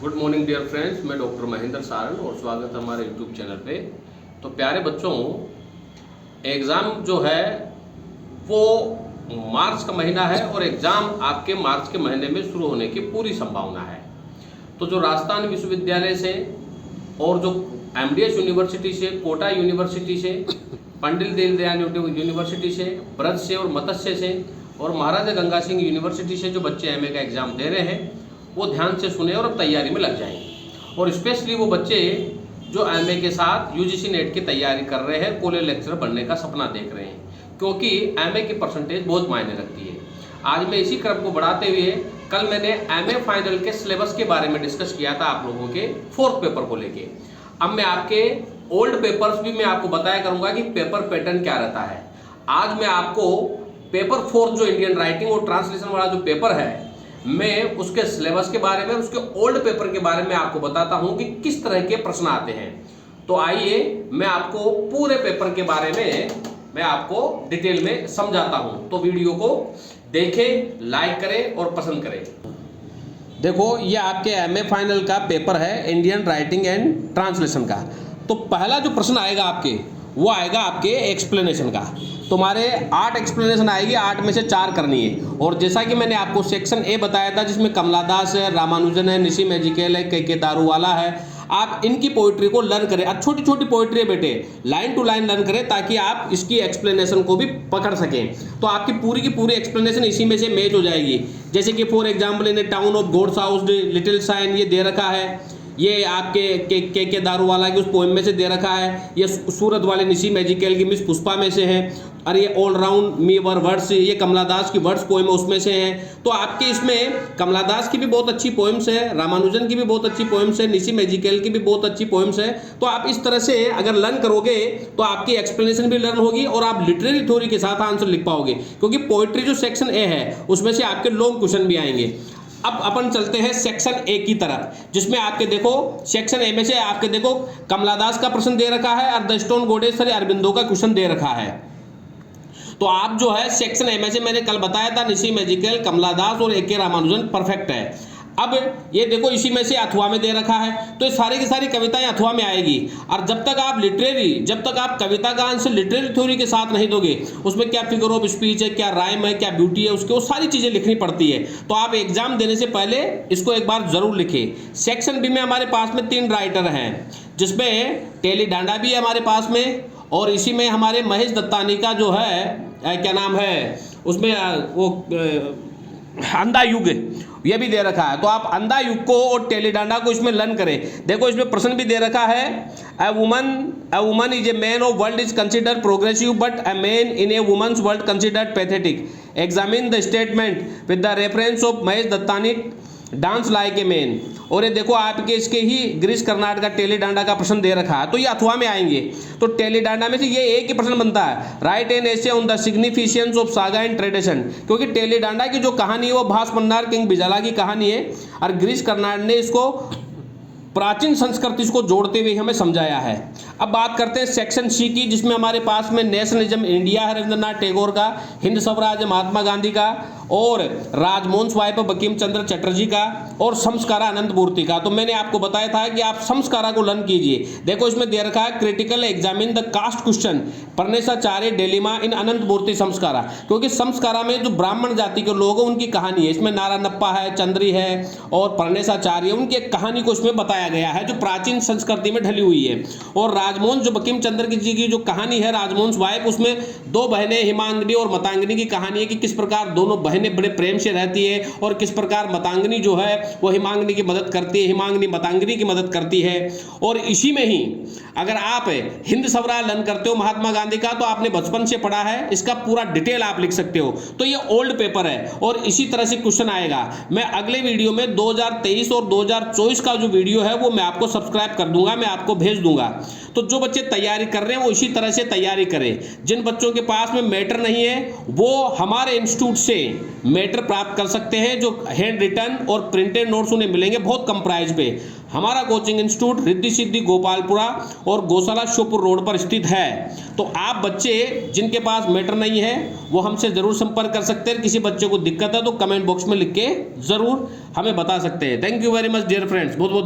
Good morning dear friends, मैं doctor Mahendra Saran और स्वागत है हमारे यूट्यूब चैनल पे। तो प्यारे बच्चों, एग्ज़ाम जो है वो मार्च का महीना है और एग्ज़ाम आपके मार्च के महीने में शुरू होने की पूरी संभावना है। तो जो राजस्थान विश्वविद्यालय से और जो एमडीएस यूनिवर्सिटी से, कोटा यूनिवर्सिटी से, पंडित दीनदयाल यूनिवर्सिटी से, ब्रज से और मत्स्य से और महाराजा गंगा सिंह यूनिवर्सिटी से जो बच्चे एमए का एग्ज़ाम दे रहे हैं वो ध्यान से सुने और अब तैयारी में लग जाएंगे। और स्पेशली वो बच्चे जो एमए के साथ यूजीसी नेट की तैयारी कर रहे हैं, कॉलेज लेक्चरर बनने का सपना देख रहे हैं, क्योंकि एमए की परसेंटेज बहुत मायने रखती है। आज मैं इसी क्रम को बढ़ाते हुए कल मैंने एमए फाइनल के सिलेबस के बारे में डिस्कस किया था आप लोगों के फोर्थ पेपर को लेके। अब मैं आपके ओल्ड पेपर्स भी मैं आपको बताया करूंगा कि पेपर पैटर्न क्या रहता है। आज मैं आपको पेपर फोर्थ जो इंडियन राइटिंग और ट्रांसलेशन वाला जो पेपर है, मैं उसके सिलेबस के बारे में, उसके ओल्ड पेपर के बारे में आपको बताता हूं कि किस तरह के प्रश्न आते हैं। तो आइए मैं आपको पूरे पेपर के बारे में मैं आपको डिटेल में समझाता हूं। तो वीडियो को देखें, लाइक करें और पसंद करें। देखो, ये आपके एमए फाइनल का पेपर है इंडियन राइटिंग एंड ट्रांसलेशन का। तो पहला जो प्रश्न आएगा आपके, वो आएगा आपके एक्सप्लेनेशन का। तुम्हारे 8 एक्सप्लेनेशन आएगी, 8 में से 4 करनी है। और जैसा कि मैंने आपको सेक्शन ए बताया था जिसमें कमला दास है, रामानुजन है, निशी मैजिकल है, के दारूवाला है, आप इनकी पोइट्री को लर्न करें। अब छोटी छोटी पोइट्री है बेटे, लाइन टू लाइन लर्न करें ताकि आप इसकी एक्सप्लेनेशन को भी पकड़ सकें। तो आपकी पूरी की पूरी एक्सप्लेनेशन इसी में से मैच हो जाएगी। जैसे कि for example in town of gods house little sign, ये दे रखा है, ये आपके के दारूवाला की उस पोएम में से दे रखा है, ये सूरत वाले निशी मैजिकल की मिस पुष्पा में से है, और ये ऑल राउंड मी वर वर्ड्स, ये कमला दास की वर्ड्स पोएम उसमें से है। तो आपके इसमें कमला दास की भी बहुत अच्छी पोएम्स है, रामानुजन की भी बहुत अच्छी पोएम्स है, निशी मैजिकल की भी बहुत अच्छी पोएम्स है। तो आप इस तरह से अगर लर्न करोगे तो आपकी एक्सप्लेनेशन भी लर्न होगी और आप लिटरेरी थ्योरी के साथ आंसर लिख पाओगे, क्योंकि पोइट्री जो सेक्शन ए है उसमें से आपके लॉन्ग क्वेश्चन भी आएंगे। अब अपन चलते हैं सेक्शन ए की तरफ, जिसमें आपके देखो सेक्शन ए में से आपके देखो कमला दास का प्रश्न दे रखा है और द स्टोन गॉडेस अरबिंदो का क्वेश्चन दे रखा है। तो आप जो है सेक्शन ए में से मैंने कल बताया था निशी मैजिकल, कमला दास और ए.के. रामानुजन परफेक्ट है। अब ये देखो इसी में से अथवा में दे रखा है, तो ये सारी की सारी कविताएं अथवा में आएगी। और जब तक आप कविता का आंसर लिटरेरी थ्योरी के साथ नहीं दोगे, उसमें क्या फिगर ऑफ स्पीच है, क्या राइम है, क्या ब्यूटी है, उसके वो सारी चीजें लिखनी पड़ती है। तो आप एग्जाम देने से पहले इसको एक बार जरूर लिखें। सेक्शन बी में हमारे पास में 3 राइटर हैं, जिसमें टेली डांडा भी है हमारे पास में, और इसी में हमारे महेश दत्तानी का जो है क्या नाम है उसमें वो अंधा युग, ये भी दे रखा है। तो आप अंधा युग को और टेली डांडा को इसमें लर्न करें। देखो इसमें प्रश्न भी दे रखा है, a woman is a man of world is considered progressive but a man in a woman's world considered pathetic. Examine the statement with the reference of Mahesh Dattani dance like a man. और ये देखो आपके इसके ही गिरीश कर्नाड का टेली डांडा का प्रश्न दे रखा है, तो ये अथवा में आएंगे। तो टेली डांडा में से ये एक ही प्रश्न बनता है, right an essay on the significance of saga and tradition, क्योंकि टेली डांडा की जो कहानी है वो भास मन्नार किंग बिजाला की कहानी है और गिरीश कर्नाड ने इसको प्राचीन संस्कृति को जोड़ते हुए हमें समझाया है। अब बात करते हैं सेक्शन सी की, जिसमें हमारे पास में नेशनलिज्म इंडिया है रविंद्रनाथ टैगोर का, हिंद स्वराज महात्मा गांधी का, और राजमोहन स्वाइप बंकिम चंद्र चटर्जी का, और संस्कारा अनंत मूर्ति का। तो मैंने आपको बताया था कि आप संस्कारा को लर्न कीजिए। देखो इसमें दे रखा है critical examine the caste question Praneshacharya dilemma in Ananthamurthy Samskara, क्योंकि संस्कारा में जो ब्राह्मण जाति के लोग हैं उनकी कहानी है। इसमें नारायणप्पा है, चंद्री है और पर्णेशाचार्य, उनकी एक कहानी को इसमें बताया गया है जो प्राचीन संस्कृति में ढली हुई है। और राजमोहन जो बंकिम चंद्र जी की जो कहानी है राजमोहन स्वाइप, उसमें 2 बहनें हिमांगनी और मतांगनी की कहानी है कि किस प्रकार दोनों बहनें बड़े प्रेम से रहती है और किस प्रकार मतांगनी जो है वो हिमांगनी की मदद करती है, हिमांगनी मतांगनी की मदद करती है। और इसी में ही अगर आप हिंद स्वराज लर्न करते हो महात्मा गांधी का, तो आपने बचपन से पढ़ा है, इसका पूरा डिटेल आप लिख सकते हो। तो ये ओल्ड पेपर है और इसी तरह से क्वेश्चन आएगा। मैं अगले वीडियो में 2023 और 2024 का जो वीडियो है वो मैं आपको सब्सक्राइब कर दूंगा, मैं आपको भेज दूंगा। तो जो बच्चे तैयारी कर रहे हैं वो इसी तरह से तैयारी करें। जिन बच्चों के पास में मैटर नहीं है वो हमारे इंस्टीट्यूट से मैटर प्राप्त कर सकते हैं, जो हैंड रिटन और प्रिंटेड नोट्स उन्हें मिलेंगे बहुत कम प्राइस पे। हमारा कोचिंग इंस्टीट्यूट रिद्धि सिद्धि गोपालपुरा और गौशाला श्योपुर रोड पर स्थित है। तो आप बच्चे जिनके पास मैटर नहीं है वो हमसे ज़रूर संपर्क कर सकते हैं। किसी बच्चे को दिक्कत है तो कमेंट बॉक्स में लिख के ज़रूर हमें बता सकते हैं। Thank you very much dear friends, बहुत बहुत